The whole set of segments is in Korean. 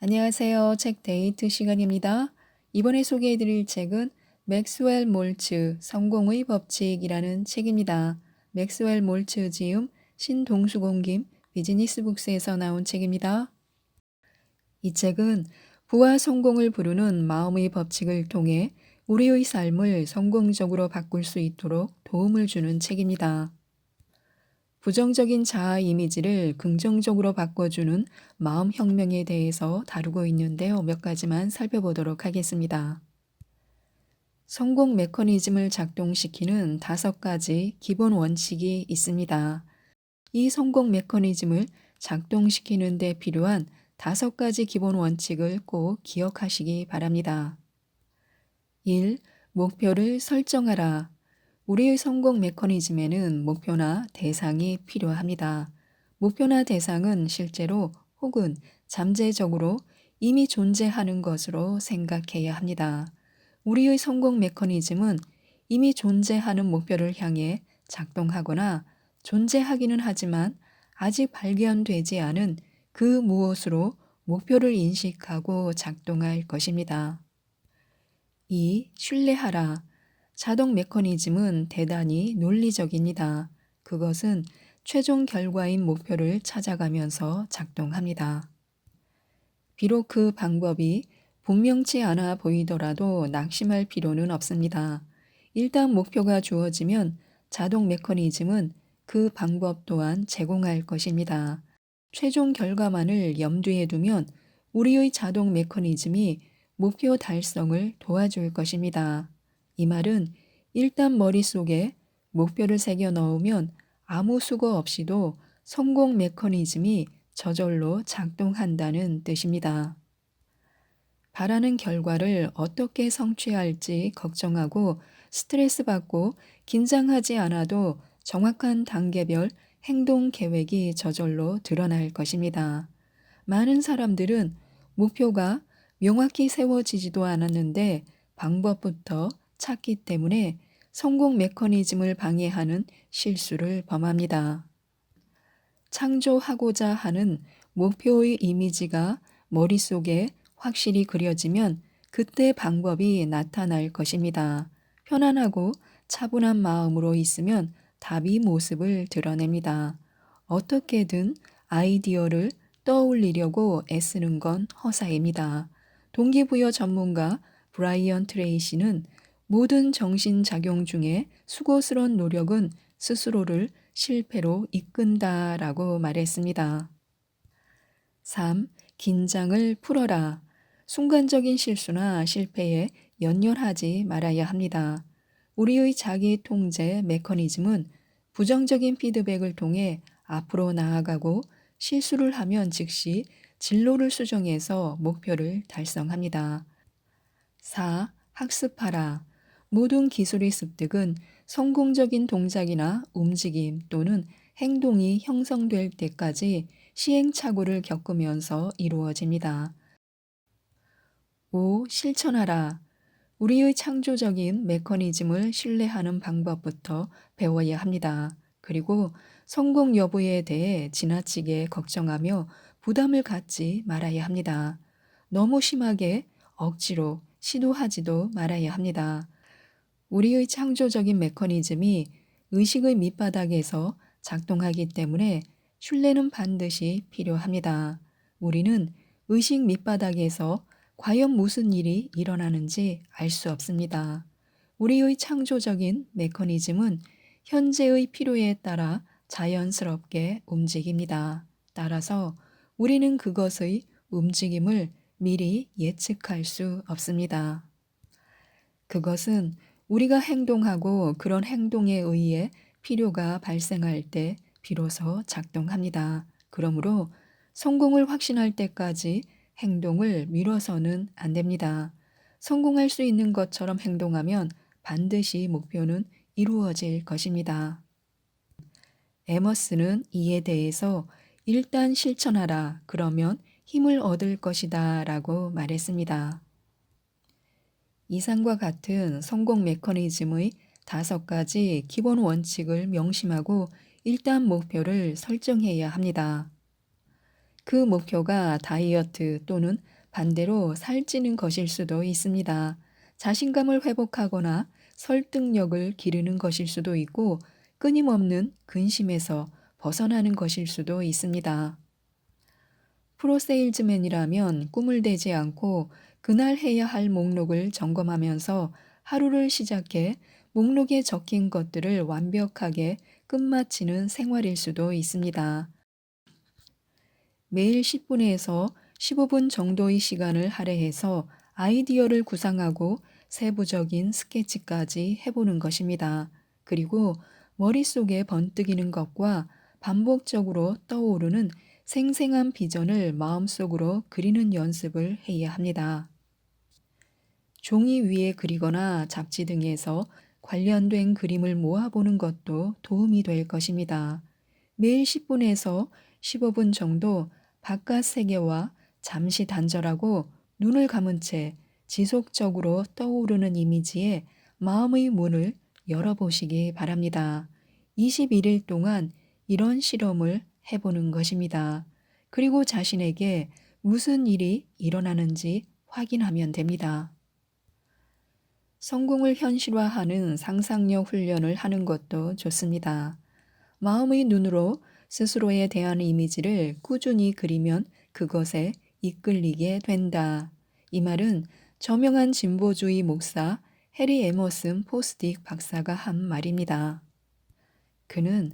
안녕하세요. 책 데이트 시간입니다. 이번에 소개해드릴 책은 맥스웰 몰츠 성공의 법칙이라는 책입니다. 맥스웰 몰츠 지음 신동수공김 비즈니스북스에서 나온 책입니다. 이 책은 부와 성공을 부르는 마음의 법칙을 통해 우리의 삶을 성공적으로 바꿀 수 있도록 도움을 주는 책입니다. 부정적인 자아 이미지를 긍정적으로 바꿔주는 마음혁명에 대해서 다루고 있는데요. 몇 가지만 살펴보도록 하겠습니다. 성공 메커니즘을 작동시키는 5가지 기본 원칙이 있습니다. 이 성공 메커니즘을 작동시키는 데 필요한 5가지 기본 원칙을 꼭 기억하시기 바랍니다. 1. 목표를 설정하라. 우리의 성공 메커니즘에는 목표나 대상이 필요합니다. 목표나 대상은 실제로 혹은 잠재적으로 이미 존재하는 것으로 생각해야 합니다. 우리의 성공 메커니즘은 이미 존재하는 목표를 향해 작동하거나 존재하기는 하지만 아직 발견되지 않은 그 무엇으로 목표를 인식하고 작동할 것입니다. 2. 신뢰하라. 자동 메커니즘은 대단히 논리적입니다. 그것은 최종 결과인 목표를 찾아가면서 작동합니다. 비록 그 방법이 분명치 않아 보이더라도 낙심할 필요는 없습니다. 일단 목표가 주어지면 자동 메커니즘은 그 방법 또한 제공할 것입니다. 최종 결과만을 염두에 두면 우리의 자동 메커니즘이 목표 달성을 도와줄 것입니다. 이 말은 일단 머릿속에 목표를 새겨 넣으면 아무 수고 없이도 성공 메커니즘이 저절로 작동한다는 뜻입니다. 바라는 결과를 어떻게 성취할지 걱정하고 스트레스 받고 긴장하지 않아도 정확한 단계별 행동 계획이 저절로 드러날 것입니다. 많은 사람들은 목표가 명확히 세워지지도 않았는데 방법부터 찾기 때문에 성공 메커니즘을 방해하는 실수를 범합니다. 창조하고자 하는 목표의 이미지가 머릿속에 확실히 그려지면 그때 방법이 나타날 것입니다. 편안하고 차분한 마음으로 있으면 답이 모습을 드러냅니다. 어떻게든 아이디어를 떠올리려고 애쓰는 건 허사입니다. 동기부여 전문가 브라이언 트레이시는 모든 정신작용 중에 수고스러운 노력은 스스로를 실패로 이끈다라고 말했습니다. 3. 긴장을 풀어라. 순간적인 실수나 실패에 연연하지 말아야 합니다. 우리의 자기 통제 메커니즘은 부정적인 피드백을 통해 앞으로 나아가고 실수를 하면 즉시 진로를 수정해서 목표를 달성합니다. 4. 학습하라. 모든 기술의 습득은 성공적인 동작이나 움직임 또는 행동이 형성될 때까지 시행착오를 겪으면서 이루어집니다. 5. 실천하라. 우리의 창조적인 메커니즘을 신뢰하는 방법부터 배워야 합니다. 그리고 성공 여부에 대해 지나치게 걱정하며 부담을 갖지 말아야 합니다. 너무 심하게 억지로 시도하지도 말아야 합니다. 우리의 창조적인 메커니즘이 의식의 밑바닥에서 작동하기 때문에 신뢰는 반드시 필요합니다. 우리는 의식 밑바닥에서 과연 무슨 일이 일어나는지 알 수 없습니다. 우리의 창조적인 메커니즘은 현재의 필요에 따라 자연스럽게 움직입니다. 따라서 우리는 그것의 움직임을 미리 예측할 수 없습니다. 그것은 우리가 행동하고 그런 행동에 의해 필요가 발생할 때 비로소 작동합니다. 그러므로 성공을 확신할 때까지 행동을 미뤄서는 안 됩니다. 성공할 수 있는 것처럼 행동하면 반드시 목표는 이루어질 것입니다. 에머스는 이에 대해서 일단 실천하라. 그러면 힘을 얻을 것이다 라고 말했습니다. 이상과 같은 성공 메커니즘의 5가지 기본 원칙을 명심하고 일단 목표를 설정해야 합니다. 그 목표가 다이어트 또는 반대로 살찌는 것일 수도 있습니다. 자신감을 회복하거나 설득력을 기르는 것일 수도 있고 끊임없는 근심에서 벗어나는 것일 수도 있습니다. 프로세일즈맨이라면 꿈을 대지 않고 그날 해야 할 목록을 점검하면서 하루를 시작해 목록에 적힌 것들을 완벽하게 끝마치는 생활일 수도 있습니다. 매일 10분에서 15분 정도의 시간을 할애해서 아이디어를 구상하고 세부적인 스케치까지 해보는 것입니다. 그리고 머릿속에 번뜩이는 것과 반복적으로 떠오르는 생생한 비전을 마음속으로 그리는 연습을 해야 합니다. 종이 위에 그리거나 잡지 등에서 관련된 그림을 모아보는 것도 도움이 될 것입니다. 매일 10분에서 15분 정도 바깥 세계와 잠시 단절하고 눈을 감은 채 지속적으로 떠오르는 이미지에 마음의 문을 열어보시기 바랍니다. 21일 동안 이런 실험을 해보는 것입니다. 그리고 자신에게 무슨 일이 일어나는지 확인하면 됩니다. 성공을 현실화하는 상상력 훈련을 하는 것도 좋습니다. 마음의 눈으로 스스로에 대한 이미지를 꾸준히 그리면 그것에 이끌리게 된다. 이 말은 저명한 진보주의 목사 해리 에머슨 포스딕 박사가 한 말입니다. 그는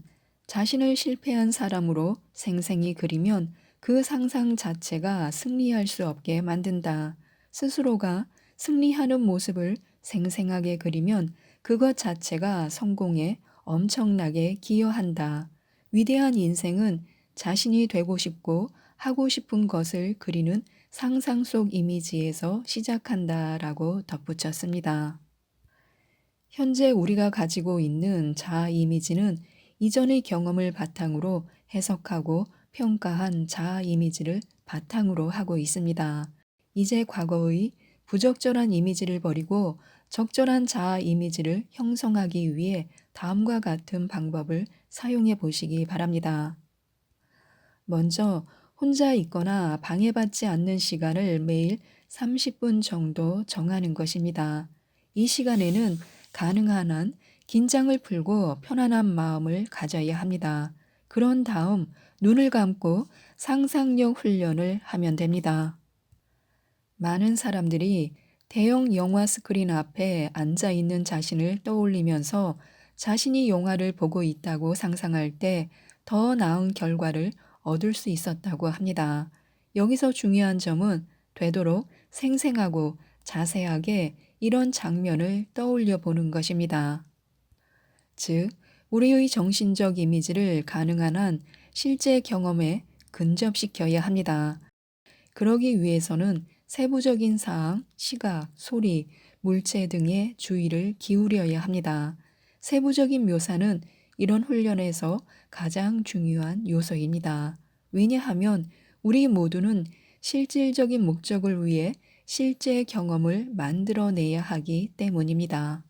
자신을 실패한 사람으로 생생히 그리면 그 상상 자체가 승리할 수 없게 만든다. 스스로가 승리하는 모습을 생생하게 그리면 그것 자체가 성공에 엄청나게 기여한다. 위대한 인생은 자신이 되고 싶고 하고 싶은 것을 그리는 상상 속 이미지에서 시작한다라고 덧붙였습니다. 현재 우리가 가지고 있는 자아 이미지는 이전의 경험을 바탕으로 해석하고 평가한 자아 이미지를 바탕으로 하고 있습니다. 이제 과거의 부적절한 이미지를 버리고 적절한 자아 이미지를 형성하기 위해 다음과 같은 방법을 사용해 보시기 바랍니다. 먼저 혼자 있거나 방해받지 않는 시간을 매일 30분 정도 정하는 것입니다. 이 시간에는 가능한 한 긴장을 풀고 편안한 마음을 가져야 합니다. 그런 다음 눈을 감고 상상력 훈련을 하면 됩니다. 많은 사람들이 대형 영화 스크린 앞에 앉아 있는 자신을 떠올리면서 자신이 영화를 보고 있다고 상상할 때 더 나은 결과를 얻을 수 있었다고 합니다. 여기서 중요한 점은 되도록 생생하고 자세하게 이런 장면을 떠올려 보는 것입니다. 즉, 우리의 정신적 이미지를 가능한 한 실제 경험에 근접시켜야 합니다. 그러기 위해서는 세부적인 사항, 시각, 소리, 물체 등에 주의를 기울여야 합니다. 세부적인 묘사는 이런 훈련에서 가장 중요한 요소입니다. 왜냐하면 우리 모두는 실질적인 목적을 위해 실제 경험을 만들어내야 하기 때문입니다.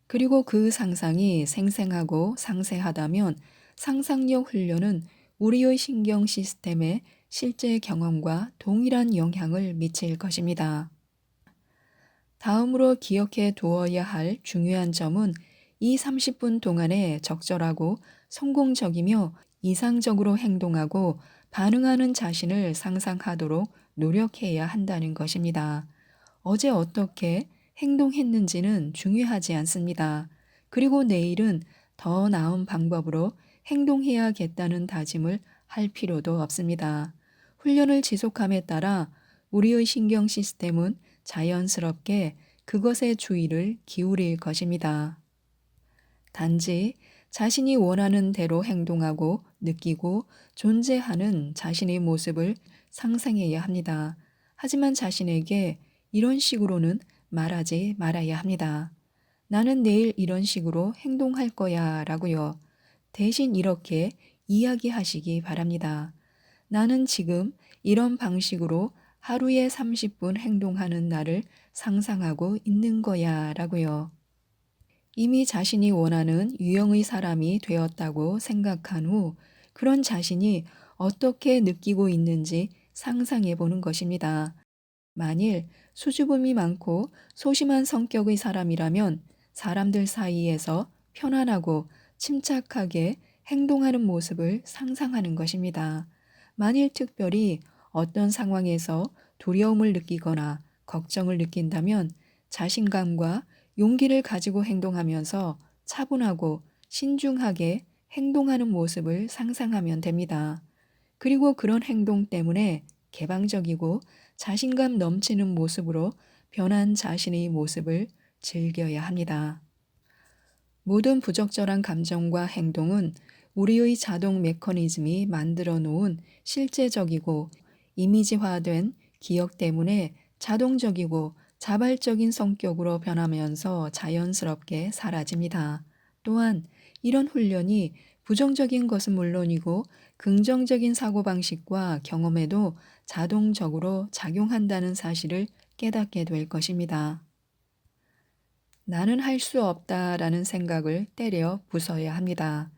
그리고 그 상상이 생생하고 상세하다면 상상력 훈련은 우리의 신경 시스템에 실제 경험과 동일한 영향을 미칠 것입니다. 다음으로 기억해 두어야 할 중요한 점은 이 30분 동안에 적절하고 성공적이며 이상적으로 행동하고 반응하는 자신을 상상하도록 노력해야 한다는 것입니다. 어제 어떻게 행동했는지는 중요하지 않습니다. 그리고 내일은 더 나은 방법으로 행동해야겠다는 다짐을 할 필요도 없습니다. 훈련을 지속함에 따라 우리의 신경 시스템은 자연스럽게 그것에 주의를 기울일 것입니다. 단지 자신이 원하는 대로 행동하고 느끼고 존재하는 자신의 모습을 상상해야 합니다. 하지만 자신에게 이런 식으로는 말하지 말아야 합니다. 나는 내일 이런 식으로 행동할 거야 라고요. 대신 이렇게 이야기하시기 바랍니다. 나는 지금 이런 방식으로 하루에 30분 행동하는 나를 상상하고 있는 거야 라고요. 이미 자신이 원하는 유형의 사람이 되었다고 생각한 후 그런 자신이 어떻게 느끼고 있는지 상상해 보는 것입니다. 만일 수줍음이 많고 소심한 성격의 사람이라면 사람들 사이에서 편안하고 침착하게 행동하는 모습을 상상하는 것입니다. 만일 특별히 어떤 상황에서 두려움을 느끼거나 걱정을 느낀다면 자신감과 용기를 가지고 행동하면서 차분하고 신중하게 행동하는 모습을 상상하면 됩니다. 그리고 그런 행동 때문에 개방적이고 자신감 넘치는 모습으로 변한 자신의 모습을 즐겨야 합니다. 모든 부적절한 감정과 행동은 우리의 자동 메커니즘이 만들어 놓은 실제적이고 이미지화된 기억 때문에 자동적이고 자발적인 성격으로 변하면서 자연스럽게 사라집니다. 또한 이런 훈련이 부정적인 것은 물론이고 긍정적인 사고방식과 경험에도 자동적으로 작용한다는 사실을 깨닫게 될 것입니다. 나는 할 수 없다라는 생각을 때려 부숴야 합니다.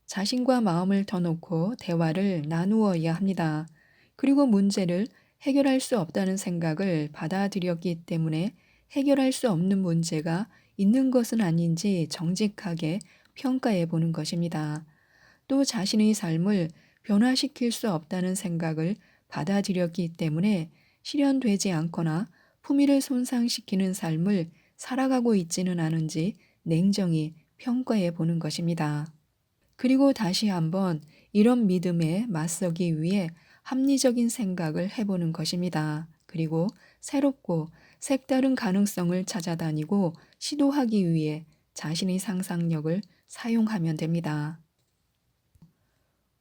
자신과 마음을 터놓고 대화를 나누어야 합니다. 그리고 문제를 해결할 수 없다는 생각을 받아들였기 때문에 해결할 수 없는 문제가 있는 것은 아닌지 정직하게 평가해 보는 것입니다. 또 자신의 삶을 변화시킬 수 없다는 생각을 받아들였기 때문에 실현되지 않거나 품위를 손상시키는 삶을 살아가고 있지는 않은지 냉정히 평가해 보는 것입니다. 그리고 다시 한번 이런 믿음에 맞서기 위해 합리적인 생각을 해보는 것입니다. 그리고 새롭고 색다른 가능성을 찾아다니고 시도하기 위해 자신의 상상력을 사용하면 됩니다.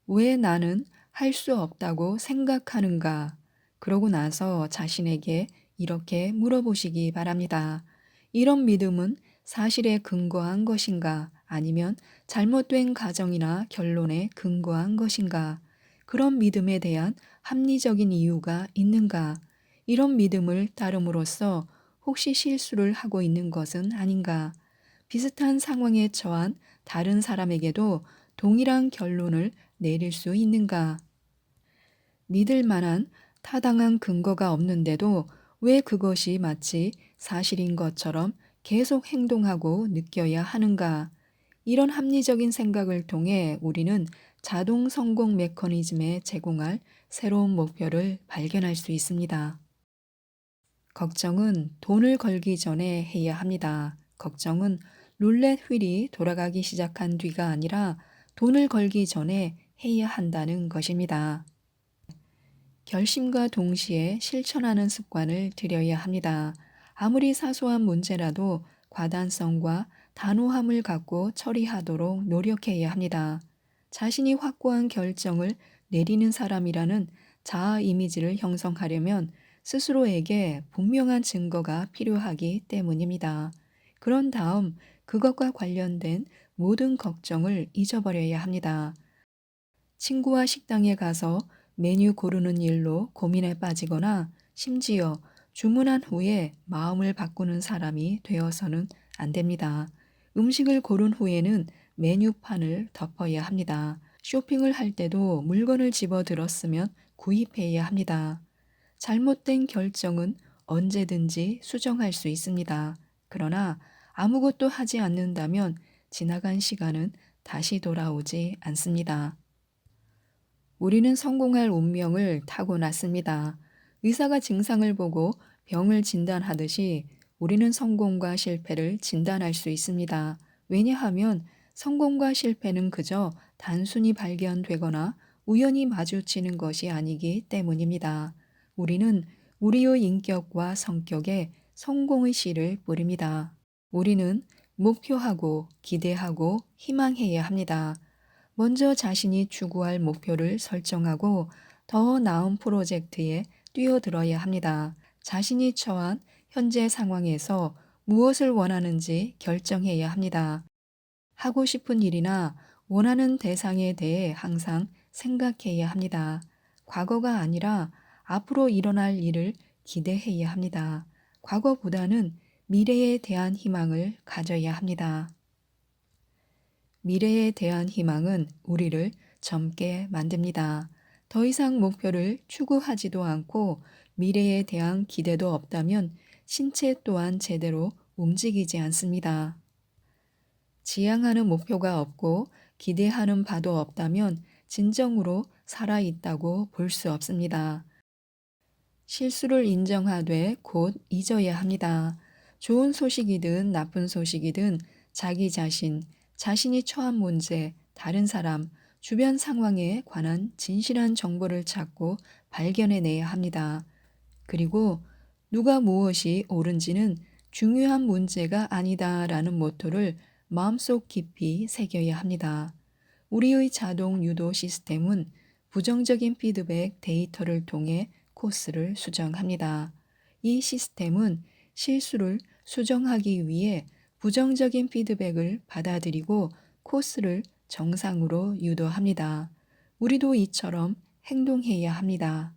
왜 나는 할 수 없다고 생각하는가? 그러고 나서 자신에게 이렇게 물어보시기 바랍니다. 이런 믿음은 사실에 근거한 것인가? 아니면 잘못된 가정이나 결론에 근거한 것인가? 그런 믿음에 대한 합리적인 이유가 있는가? 이런 믿음을 따름으로써 혹시 실수를 하고 있는 것은 아닌가? 비슷한 상황에 처한 다른 사람에게도 동일한 결론을 내릴 수 있는가? 믿을 만한 타당한 근거가 없는데도 왜 그것이 마치 사실인 것처럼 계속 행동하고 느껴야 하는가? 이런 합리적인 생각을 통해 우리는 자동 성공 메커니즘에 제공할 새로운 목표를 발견할 수 있습니다. 걱정은 돈을 걸기 전에 해야 합니다. 걱정은 룰렛 휠이 돌아가기 시작한 뒤가 아니라 돈을 걸기 전에 해야 한다는 것입니다. 결심과 동시에 실천하는 습관을 들여야 합니다. 아무리 사소한 문제라도 과단성과 단호함을 갖고 처리하도록 노력해야 합니다. 자신이 확고한 결정을 내리는 사람이라는 자아 이미지를 형성하려면 스스로에게 분명한 증거가 필요하기 때문입니다. 그런 다음 그것과 관련된 모든 걱정을 잊어버려야 합니다. 친구와 식당에 가서 메뉴 고르는 일로 고민에 빠지거나 심지어 주문한 후에 마음을 바꾸는 사람이 되어서는 안 됩니다. 음식을 고른 후에는 메뉴판을 덮어야 합니다. 쇼핑을 할 때도 물건을 집어 들었으면 구입해야 합니다. 잘못된 결정은 언제든지 수정할 수 있습니다. 그러나 아무것도 하지 않는다면 지나간 시간은 다시 돌아오지 않습니다. 우리는 성공할 운명을 타고났습니다. 의사가 증상을 보고 병을 진단하듯이 우리는 성공과 실패를 진단할 수 있습니다. 왜냐하면 성공과 실패는 그저 단순히 발견되거나 우연히 마주치는 것이 아니기 때문입니다. 우리는 우리의 인격과 성격에 성공의 씨를 뿌립니다. 우리는 목표하고 기대하고 희망해야 합니다. 먼저 자신이 추구할 목표를 설정하고 더 나은 프로젝트에 뛰어들어야 합니다. 자신이 처한 현재 상황에서 무엇을 원하는지 결정해야 합니다. 하고 싶은 일이나 원하는 대상에 대해 항상 생각해야 합니다. 과거가 아니라 앞으로 일어날 일을 기대해야 합니다. 과거보다는 미래에 대한 희망을 가져야 합니다. 미래에 대한 희망은 우리를 젊게 만듭니다. 더 이상 목표를 추구하지도 않고 미래에 대한 기대도 없다면 신체 또한 제대로 움직이지 않습니다. 지향하는 목표가 없고 기대하는 바도 없다면 진정으로 살아있다고 볼 수 없습니다. 실수를 인정하되 곧 잊어야 합니다. 좋은 소식이든 나쁜 소식이든 자기 자신, 자신이 처한 문제, 다른 사람, 주변 상황에 관한 진실한 정보를 찾고 발견해내야 합니다. 그리고 누가 무엇이 옳은지는 중요한 문제가 아니다라는 모토를 마음속 깊이 새겨야 합니다. 우리의 자동 유도 시스템은 부정적인 피드백 데이터를 통해 코스를 수정합니다. 이 시스템은 실수를 수정하기 위해 부정적인 피드백을 받아들이고 코스를 정상으로 유도합니다. 우리도 이처럼 행동해야 합니다.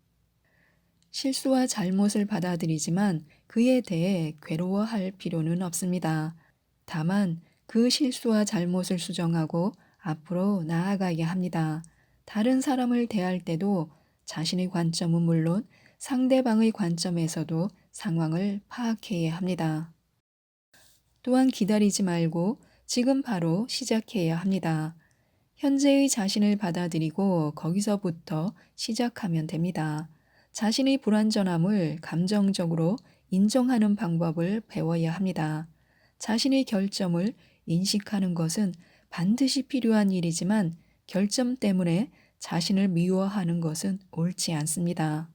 실수와 잘못을 받아들이지만 그에 대해 괴로워할 필요는 없습니다. 다만 그 실수와 잘못을 수정하고 앞으로 나아가야 합니다. 다른 사람을 대할 때도 자신의 관점은 물론 상대방의 관점에서도 상황을 파악해야 합니다. 또한 기다리지 말고 지금 바로 시작해야 합니다. 현재의 자신을 받아들이고 거기서부터 시작하면 됩니다. 자신의 불완전함을 감정적으로 인정하는 방법을 배워야 합니다. 자신의 결점을 인식하는 것은 반드시 필요한 일이지만 결점 때문에 자신을 미워하는 것은 옳지 않습니다.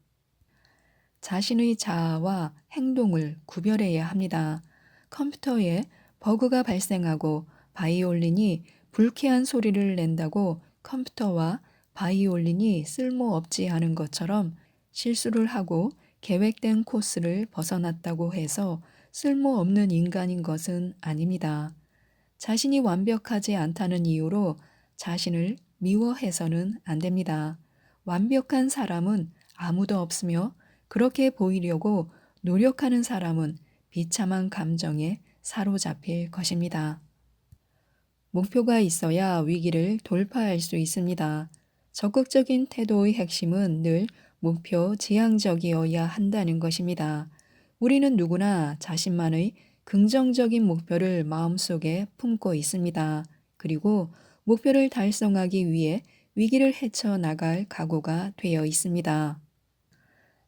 자신의 자아와 행동을 구별해야 합니다. 컴퓨터에 버그가 발생하고 바이올린이 불쾌한 소리를 낸다고 컴퓨터와 바이올린이 쓸모없지 않은 것처럼 실수를 하고 계획된 코스를 벗어났다고 해서 쓸모없는 인간인 것은 아닙니다. 자신이 완벽하지 않다는 이유로 자신을 미워해서는 안 됩니다. 완벽한 사람은 아무도 없으며 그렇게 보이려고 노력하는 사람은 비참한 감정에 사로잡힐 것입니다. 목표가 있어야 위기를 돌파할 수 있습니다. 적극적인 태도의 핵심은 늘 목표 지향적이어야 한다는 것입니다. 우리는 누구나 자신만의 긍정적인 목표를 마음속에 품고 있습니다. 그리고 목표를 달성하기 위해 위기를 헤쳐나갈 각오가 되어 있습니다.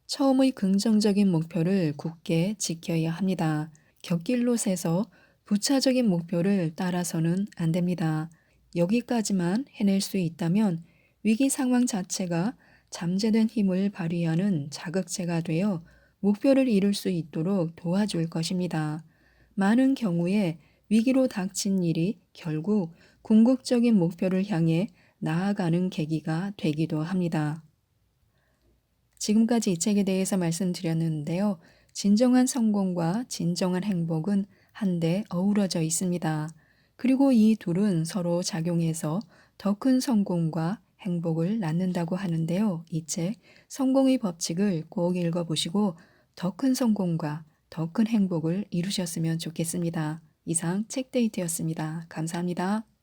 처음의 긍정적인 목표를 굳게 지켜야 합니다. 곁길로 새서 부차적인 목표를 따라서는 안 됩니다. 여기까지만 해낼 수 있다면 위기 상황 자체가 잠재된 힘을 발휘하는 자극제가 되어 목표를 이룰 수 있도록 도와줄 것입니다. 많은 경우에 위기로 닥친 일이 결국 궁극적인 목표를 향해 나아가는 계기가 되기도 합니다. 지금까지 이 책에 대해서 말씀드렸는데요. 진정한 성공과 진정한 행복은 한데 어우러져 있습니다. 그리고 이 둘은 서로 작용해서 더 큰 성공과 행복을 낳는다고 하는데요. 이 책 성공의 법칙을 꼭 읽어보시고 더 큰 성공과 더 큰 행복을 이루셨으면 좋겠습니다. 이상 책데이트였습니다. 감사합니다.